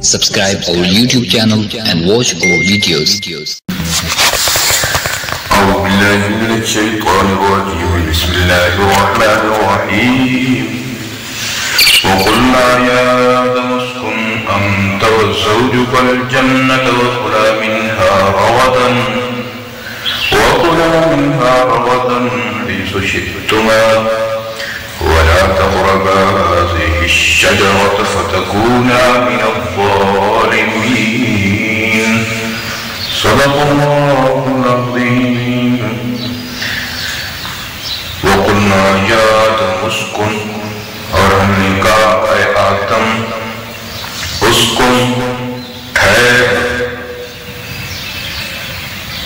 Subscribe our YouTube channel and watch our videos. أعوذ بالله من الشيطان الرجيم. بسم الله الرحمن الرحيم. وقلنا يا آدم اسكن أنت وزوجك الجنة وكلا منها رغدا حيث شئتما ولا تقربا هذه الشجرة فتكونا من الظالمين. صدق الله العظيم. وقلنا يا آدم اسكن، اور ہم نے کہا اے آدم اسکن ٹھہر،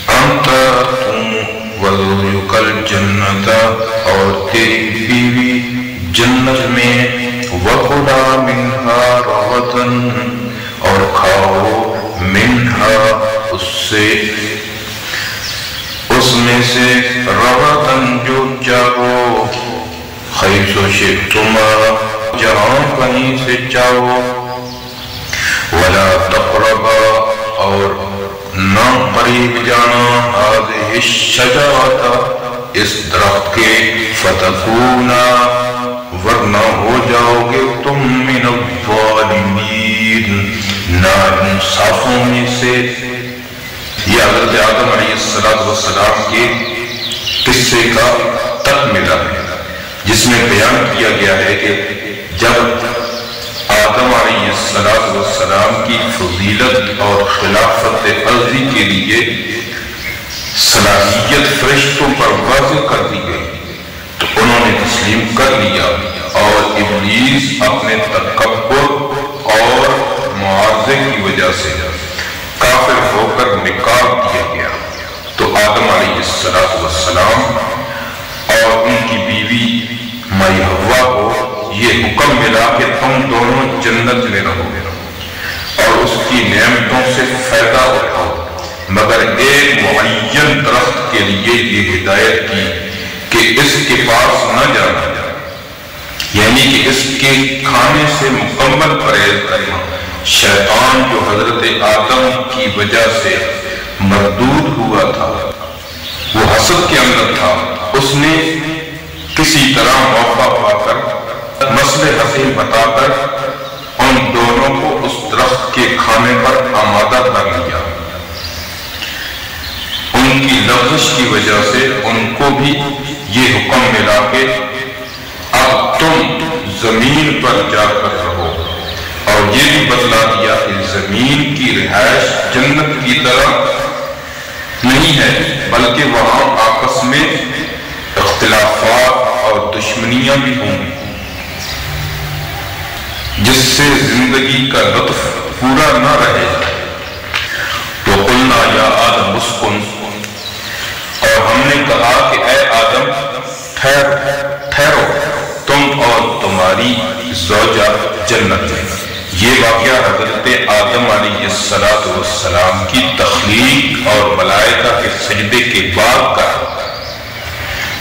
انت تم وزوجک الجنت اور تیری بیوی جنت میں، وکلا منہا رغدا اور کھاؤ منہا اس میں سے رغدا جو چاہو، حیث شئتما جہاں کہیں سے چاہو، ولا تقربا اور نہ قریب جانا، هذه الشجرة اس درخت کے، فتکونا ورنہ ہو جاؤ گے تم من الظالمین ناانصافوں میں سے۔ یہ حضرت آدم علیہ السلام کے قصے کا تکملہ ہے، جس میں بیان کیا گیا ہے کہ جب آدم علیہ السلام کی فضیلت اور خلافت ارضی کے لیے صلاحیت فرشتوں پر واضح کر دی گئی تو انہوں نے تسلیم کر لیا، اور ابلیس اپنے تکبر اور معاوضے کی وجہ سے کافر ہو کر نکال دیا گیا۔ تو آدم علیہ السلام اور ان کی بیوی مائی حوا کو یہ حکم ملا کہ تم دونوں جنت میں رہو اور اس کی نعمتوں سے فائدہ اٹھاؤ، مگر ایک معین درخت کے لیے یہ ہدایت کی کہ اس کے پاس نہ جانا، یعنی کہ اس کے کھانے سے مکمل پرہیز کرنا۔ شیطان جو حضرت آدم کی وجہ سے مردود ہوا تھا، وہ حسد کے اندر تھا، اس نے کسی طرح موقع پا کر مسئلے حسین بتا کر ان دونوں کو اس درخت کے کھانے پر آمادہ کر لیا۔ ان کی لغزش کی وجہ سے ان کو بھی یہ حکم ملا کہ اب تم زمین پر جا کر رہو، اور یہ بھی بتلا دیا کہ زمین کی رہائش جنت کی طرح نہیں ہے، بلکہ وہاں آپس میں اختلافات اور دشمنیاں بھی ہوں گی، جس سے زندگی کا لطف پورا نہ رہے۔ وَقُلْنَا يَا آدَمُ اسْكُنْ، اور ہم نے کہا کہ اے آدم ٹھہرو تم اور تمہاری زوجہ جنت میں۔ یہ واقعہ حضرت آدم علیہ السلام کی تخلیق اور ملائکہ کے سجدے کے بعد کا۔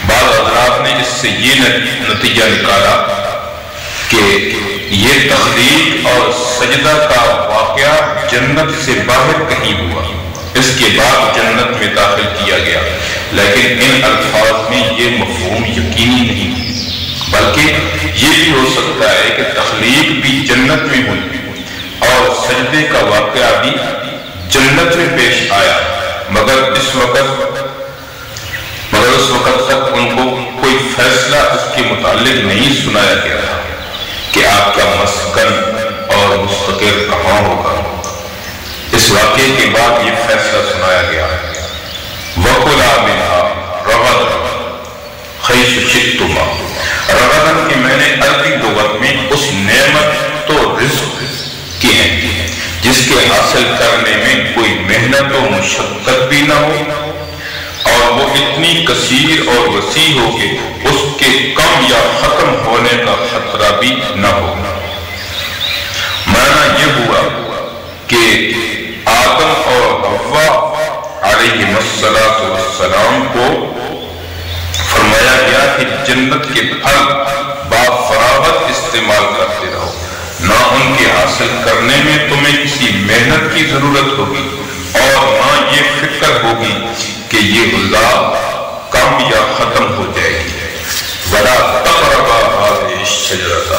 بعض حضرات نے اس سے یہ نتیجہ نکالا کہ یہ تخلیق اور سجدہ کا واقعہ جنت سے باہر کہیں ہوا، اس کے بعد جنت میں داخل کیا گیا، لیکن ان الفاظ میں یہ مفہوم یقینی نہیں، بلکہ یہ بھی ہو سکتا ہے کہ تخلیق بھی جنت میں ہوئی اور سجدے کا واقعہ بھی جنت میں پیش آیا، مگر اس وقت تک ان کو کوئی فیصلہ اس کے متعلق نہیں سنایا گیا تھا کہ آپ کا مسکن اور مستقر کہاں ہوگا۔ اس واقعے کے بعد یہ فیصلہ سنایا گیا، وَكُلَا مِنْهَا رَغَدًا حَيْثُ شِئْتُمَا۔ رغدن کی میں نے عربی لغت میں اس نعمت تو رزق کی ہیں جس کے حاصل کرنے میں کوئی محنت و مشقت بھی نہ ہو، اور وہ اتنی کثیر اور وسیع ہو کہ اس کے کم یا ختم ہونے کا خطرہ بھی نہ ہو۔ معنی یہ ہوا کہ آدم اور حوا علیہ السلام کو فرمایا گیا کہ جنت کے پھل با فراغت استعمال کرتے رہو، نہ ان کے حاصل کرنے میں تمہیں محنت کی ضرورت ہوگی اور نہ یہ فکر ہوگی کہ یہ غذا کم یا ختم ہو جائے گی۔ وَلَا تَقْرَبَا هَٰذِهِ الشَّجَرَةَ،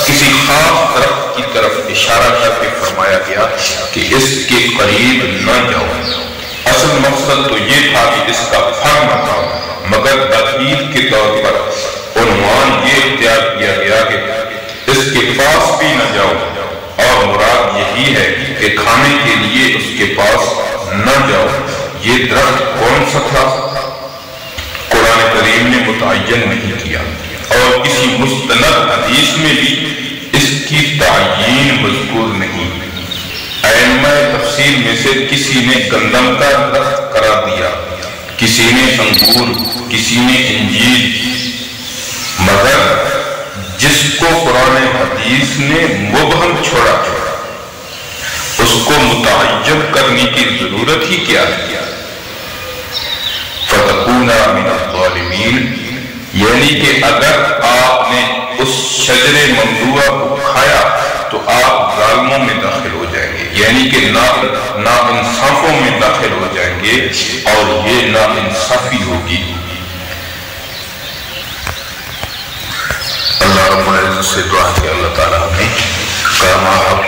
کسی خاص درخت کی طرف اشارہ کر کے فرمایا گیا کہ اس کے قریب نہ جاؤ۔ اصل مقصد تو یہ تھا کہ اس کا پھل نہ کھاؤ، مگر تاکید کے طور پر عنوان یہ اختیار کیا گیا کہ اس کے پاس بھی نہ جاؤ، اور مراد یہی ہے کہ کھانے کے لیے اس کے پاس نہ جاؤ۔ یہ درخت کون سا تھا؟ قرآن کریم نے متعین نہیں کیا، اور کسی مستند حدیث میں بھی اس کی تعیین مذکور نہیں۔ ائمہ تفسیر میں سے کسی نے گندم کا درخت قرار دیا، کسی نے انگور، کسی نے انجیر، مگر جس کو قرآن حدیث نے مبہم چھوڑا اس کو متعین کرنے کی ضرورت ہی کیا ہے؟ فَتَكُونَ مِنَ الظَّالِمِينَ، یعنی کہ اگر آپ نے اس شجر ممنوعہ کو کھایا تو آپ ظالموں میں داخل ہو جائیں گے، یعنی کہ ناانصافوں میں داخل ہو جائیں گے، اور یہ ناانصافی ہوگی۔ اللہ رب العزت سے دعا کہ اللہ تعالیٰ ہمیں کلمہ حق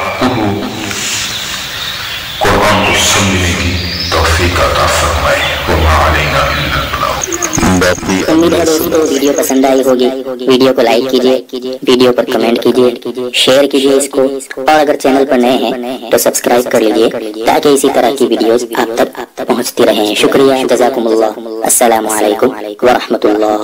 قرآن کو سمجھنے کی توفیق عطا فرمائے۔ وما علینا الا البلاغ۔ امید ہے دوستو ویڈیو پسند آئی ہوگی، ویڈیو کو لائک کیجئے، ویڈیو پر کمنٹ کیجئے، شیئر کیجئے اس کو، اور اگر چینل پر نئے ہیں تو سبسکرائب کر لیجئے تاکہ اسی طرح کی ویڈیوز آپ تک پہنچتی رہیں۔ شکریہ، جزاکم اللہ، السلام علیکم ورحمۃ اللہ۔